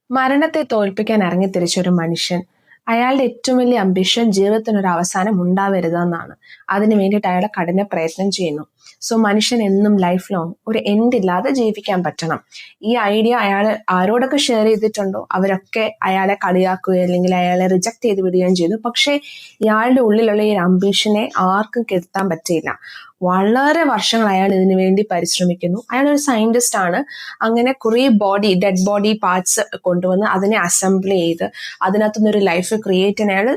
മരണത്തെ തോൽപ്പിക്കാൻ ഇറങ്ങിത്തിരിച്ച ഒരു മനുഷ്യൻ അയാളുടെ ഏറ്റവും വലിയ അംബിഷൻ ജീവിതത്തിനൊരു അവസാനം ഉണ്ടാവരുതെന്നാണ്. അതിനു വേണ്ടിയിട്ട് അയാൾ കഠിന പ്രയത്നം ചെയ്യുന്നു. സോ മനുഷ്യൻ എന്നും ലൈഫ് ലോങ് ഒരു എൻഡ് ഇല്ലാതെ ജീവിക്കാൻ പറ്റണം. ഈ ഐഡിയ അയാൾ ആരോടൊക്കെ ഷെയർ ചെയ്തിട്ടുണ്ടോ അവരൊക്കെ അയാളെ കളിയാക്കുകയോ അല്ലെങ്കിൽ അയാളെ റിജക്ട് ചെയ്ത് വിടുകയും ചെയ്തു. പക്ഷേ ഇയാളുടെ ഉള്ളിലുള്ള ഈ അംബിഷനെ ആർക്കും കെടുത്താൻ പറ്റിയില്ല. വളരെ വർഷങ്ങൾ അയാൾ ഇതിനു വേണ്ടി പരിശ്രമിക്കുന്നു. അയാൾ ഒരു സയന്റിസ്റ്റ് ആണ്. അങ്ങനെ കുറെ ഡെഡ് ബോഡി പാർട്സ് കൊണ്ടുവന്ന് അതിനെ അസംബിൾ ചെയ്ത് അതിനകത്തുനിന്നൊരു ലൈഫ് ക്രിയേറ്റ് ചെയ്യാൻ അയാൾ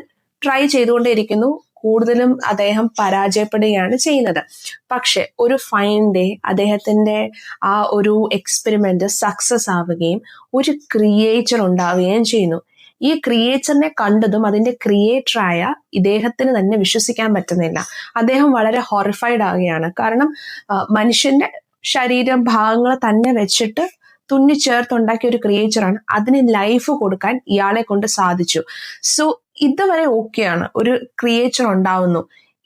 ട്രൈ ചെയ്തുകൊണ്ടേയിരിക്കുന്നു. കൂടുതലും അദ്ദേഹം പരാജയപ്പെടുകയാണ് ചെയ്യുന്നത്. പക്ഷെ ഒരു ഫൈൻ ഡേ അദ്ദേഹത്തിന്റെ ആ ഒരു എക്സ്പെരിമെന്റ് സക്സസ് ആവുകയും ഒരു ക്രിയേച്ചർ ഉണ്ടാവുകയും ചെയ്യുന്നു. ഈ ക്രിയേച്ചറിനെ കണ്ടതും അതിന്റെ ക്രിയേറ്ററായ ഇദ്ദേഹത്തിന് തന്നെ വിശ്വസിക്കാൻ പറ്റുന്നില്ല. അദ്ദേഹം വളരെ ഹൊറിഫൈഡ് ആവുകയാണ്. കാരണം മനുഷ്യന്റെ ശരീരം ഭാഗങ്ങൾ തന്നെ വെച്ചിട്ട് തുന്നിച്ചേർത്തുണ്ടാക്കിയ ഒരു ക്രിയേച്ചറാണ്. അതിന് ലൈഫ് കൊടുക്കാൻ ഇയാളെ കൊണ്ട് സാധിച്ചു. സോ ഇതുവരെ ഓക്കെയാണ്, ഒരു ക്രിയേച്ചർ ഉണ്ടാവുന്നു.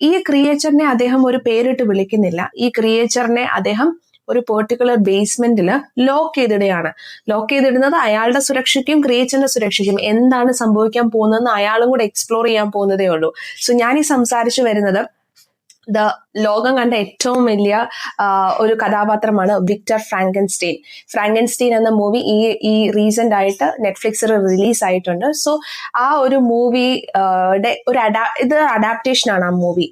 ഈ ക്രിയേച്ചറിനെ അദ്ദേഹം ഒരു പേരിട്ട് വിളിക്കുന്നില്ല. ഈ ക്രിയേച്ചറിനെ അദ്ദേഹം ഒരു പെർട്ടിക്കുലർ ബേസ്മെന്റിൽ ലോക്ക് ചെയ്തിടുന്നത് അയാളുടെ സുരക്ഷയ്ക്കും ക്രിയേച്ചറിന്റെ സുരക്ഷയ്ക്കും. എന്താണ് സംഭവിക്കാൻ പോകുന്നതെന്ന് അയാളും കൂടെ എക്സ്പ്ലോർ ചെയ്യാൻ പോകുന്നതേ ഉള്ളൂ. സോ ഞാൻ ഈ സംസാരിച്ചു വരുന്നത് ലോകം കണ്ട ഏറ്റവും വലിയ ഒരു കഥാപാത്രമാണ് വിക്ടർ ഫ്രാങ്കൻസ്റ്റീൻ എന്ന മൂവി ഈ റീസെന്റ് ആയിട്ട് നെറ്റ്ഫ്ലിക്സിൽ റിലീസ് ആയിട്ടുണ്ട്. സോ ആ ഒരു മൂവിയുടെ ഇത് അഡാപ്റ്റേഷൻ ആണ്. ആ മൂവി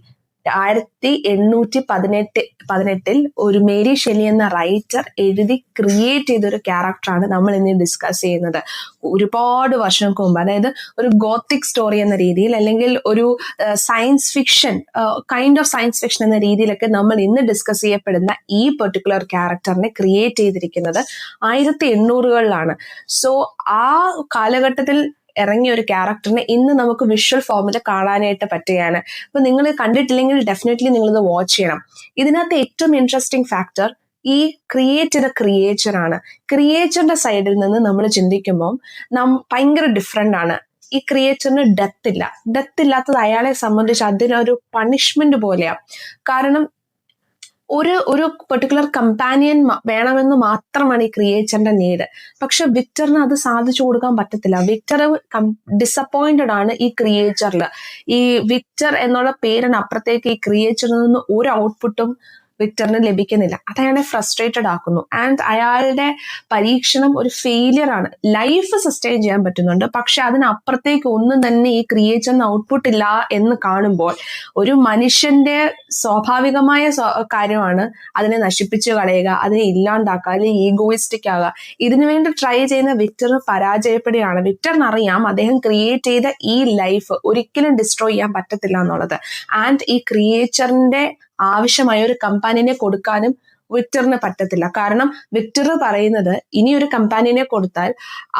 1818 ഒരു മേരി ഷെല്ലി എന്ന റൈറ്റർ എഴുതി ക്രിയേറ്റ് ചെയ്ത ഒരു ക്യാരക്ടറാണ് നമ്മൾ ഇന്ന് ഡിസ്കസ് ചെയ്യുന്നത്. ഒരുപാട് വർഷങ്ങൾക്ക് മുമ്പ്, അതായത് ഒരു ഗോത്തിക് സ്റ്റോറി എന്ന രീതിയിൽ അല്ലെങ്കിൽ ഒരു സയൻസ് ഫിക്ഷൻ എന്ന രീതിയിലൊക്കെ നമ്മൾ ഇന്ന് ഡിസ്കസ് ചെയ്യപ്പെടുന്ന ഈ പെർട്ടിക്കുലർ ക്യാരക്ടറിനെ ക്രിയേറ്റ് ചെയ്തിരിക്കുന്നത് 1800-കളിലാണ്. സോ ആ കാലഘട്ടത്തിൽ ഇറങ്ങിയ ഒരു ക്യാരക്ടറിനെ ഇന്ന് നമുക്ക് വിഷ്വൽ ഫോമിൽ കാണാനായിട്ട് പറ്റുകയാണ്. അപ്പൊ നിങ്ങൾ കണ്ടിട്ടില്ലെങ്കിൽ ഡെഫിനറ്റ്ലി നിങ്ങളിത് വാച്ച് ചെയ്യണം. ഇതിനകത്ത് ഏറ്റവും ഇൻട്രസ്റ്റിംഗ് ഫാക്ടർ ഈ ക്രിയേച്ചറാണ്. ക്രിയേച്ചറിന്റെ സൈഡിൽ നിന്ന് നമ്മൾ ചിന്തിക്കുമ്പോൾ ഭയങ്കര ഡിഫറെന്റ് ആണ്. ഈ ക്രിയേച്ചറിന് ഡെത്ത് ഇല്ലാത്തത് അയാളെ സംബന്ധിച്ച് അതിനൊരു പണിഷ്മെന്റ് പോലെയാണ്. കാരണം ഒരു പെർട്ടിക്കുലർ കമ്പാനിയൻ വേണമെന്ന് മാത്രമാണ് ഈ ക്രിയേച്ചറിന്റെ നീഡ്. പക്ഷെ വിക്ടറിന് അത് സാധിച്ചു കൊടുക്കാൻ പറ്റത്തില്ല. വിക്ടർ ഡിസപ്പോയിന്റഡ് ആണ് ഈ ക്രിയേച്ചറിൽ. ഈ വിക്ടർ എന്നുള്ള പേരിന് അപ്പുറത്തേക്ക് ഈ ക്രിയേച്ചറിൽ നിന്ന് ഒരു ഔട്ട്പുട്ടും വിക്ടറിന് ലഭിക്കുന്നില്ല. അത് അയാളെ ഫ്രസ്ട്രേറ്റഡ് ആക്കുന്നു. ആൻഡ് അയാളുടെ പരീക്ഷണം ഒരു ഫെയിലിയർ ആണ്. ലൈഫ് സസ്റ്റെയിൻ ചെയ്യാൻ പറ്റുന്നുണ്ട്, പക്ഷെ അതിനപ്പുറത്തേക്ക് ഒന്നും തന്നെ ഈ ക്രിയേച്ചറിന് ഔട്ട്പുട്ട് ഇല്ല എന്ന് കാണുമ്പോൾ ഒരു മനുഷ്യന്റെ സ്വാഭാവികമായ കാര്യമാണ് അതിനെ നശിപ്പിച്ചു കളയുക, അതിനെ ഇല്ലാണ്ടാക്കുക, അല്ലെങ്കിൽ ഈഗോയിസ്റ്റിക് ആകുക. ഇതിനു വേണ്ടി ട്രൈ ചെയ്യുന്ന വിക്ടർ പരാജയപ്പെടുകയാണ്. വിക്ടറിനറിയാം അദ്ദേഹം ക്രിയേറ്റ് ചെയ്ത ഈ ലൈഫ് ഒരിക്കലും ഡിസ്ട്രോയ് ചെയ്യാൻ പറ്റത്തില്ല എന്നുള്ളത്. ആൻഡ് ഈ ക്രിയേച്ചറിന്റെ ആവശ്യമായ ഒരു കമ്പാനിനെ കൊടുക്കാനും വിക്ടറിന് പറ്റത്തില്ല. കാരണം വിക്ടർ പറയുന്നത് ഇനി ഒരു കമ്പാനിനെ കൊടുത്താൽ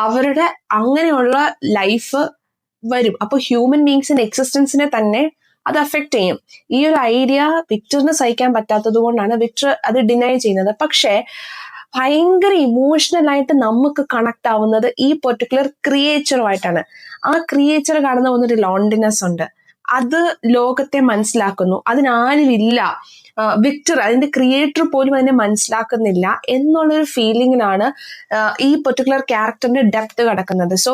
അവരുടെ അങ്ങനെയുള്ള ലൈഫ് വരും. അപ്പൊ ഹ്യൂമൻ ബീങ്സിന്റെ എക്സിസ്റ്റൻസിനെ തന്നെ അത് അഫക്ട് ചെയ്യും. ഈ ഒരു ഐഡിയ വിക്ടറിന് സഹിക്കാൻ പറ്റാത്തത് കൊണ്ടാണ് വിക്ടർ അത് ഡിനൈ ചെയ്യുന്നത്. പക്ഷെ ഭയങ്കര ഇമോഷണൽ ആയിട്ട് നമുക്ക് കണക്ട് ആവുന്നത് ഈ പെർട്ടിക്കുലർ ക്രിയേച്ചറുമായിട്ടാണ്. ആ ക്രിയേച്ചർ കാണുന്ന ഒന്നൊരു ലോൺലിനെസ് ഉണ്ട്. അത് ലോകത്തെ മനസ്സിലാക്കുന്നു. അതിനാരുമില്ല. വിക്ടർ അതിന്റെ ക്രിയേറ്റർ പോലും അതിനെ മനസ്സിലാക്കുന്നില്ല എന്നുള്ളൊരു ഫീലിംഗിലാണ് ഈ പെർട്ടിക്കുലർ ക്യാരക്ടറിന്റെ ഡെപ്ത് കിടക്കുന്നത്. സോ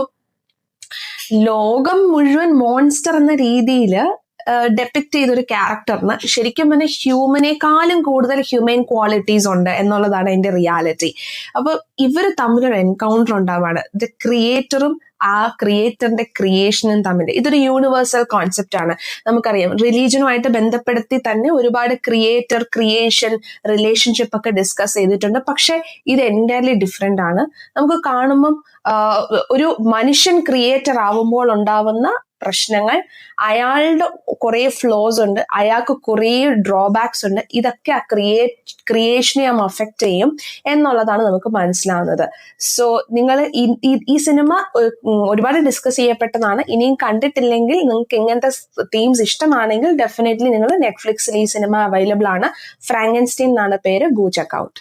ലോകം മുഴുവൻ മോൺസ്റ്റർ എന്ന രീതിയിൽ ഡെപ്പിക്ട് ചെയ്തൊരു ക്യാരക്ടറിന് ശരിക്കും പറഞ്ഞാൽ ഹ്യൂമനേക്കാളും കൂടുതൽ ഹ്യൂമൻ ക്വാളിറ്റീസ് ഉണ്ട് എന്നുള്ളതാണ് അതിന്റെ റിയാലിറ്റി. അപ്പൊ ഇവർ തമ്മിലൊരു എൻകൗണ്ടർ ഉണ്ടാവാണ്. ദ ക്രിയേറ്ററും ആ ക്രിയേറ്ററിന്റെ ക്രിയേഷനും തമ്മിൽ. ഇതൊരു യൂണിവേഴ്സൽ കോൺസെപ്റ്റ് ആണ്. നമുക്കറിയാം റിലീജിയനുമായിട്ട് ബന്ധപ്പെടുത്തി തന്നെ ഒരുപാട് ക്രിയേഷൻ റിലേഷൻഷിപ്പ് ഒക്കെ ഡിസ്കസ് ചെയ്തിട്ടുണ്ട്. പക്ഷെ ഇത് എൻറ്റയർലി ഡിഫറെന്റ് ആണ്. നമുക്ക് കാണുമ്പം ഒരു മനുഷ്യൻ ക്രിയേറ്റർ ആവുമ്പോൾ ഉണ്ടാവുന്ന പ്രശ്നങ്ങൾ, അയാളുടെ കുറെ ഫ്ലോസ് ഉണ്ട്, അയാൾക്ക് കുറെ ഡ്രോബാക്സ് ഉണ്ട്. ഇതൊക്കെ ആ ക്രിയേഷനെ അഫക്റ്റ് ചെയ്യും എന്നുള്ളതാണ് നമുക്ക് മനസ്സിലാവുന്നത്. സോ നിങ്ങൾ ഈ സിനിമ ഒരുപാട് ഡിസ്കസ് ചെയ്യപ്പെട്ടതാണ്. ഇനിയും കണ്ടിട്ടില്ലെങ്കിൽ നിങ്ങൾക്ക് ഇങ്ങനത്തെ തീംസ് ഇഷ്ടമാണെങ്കിൽ ഡെഫിനറ്റ്ലി നിങ്ങൾ നെറ്റ്ഫ്ലിക്സിൽ ഈ സിനിമ അവൈലബിൾ ആണ്. ഫ്രാങ്കൻസ്റ്റീൻ എന്നാണ് പേര്. Go check out.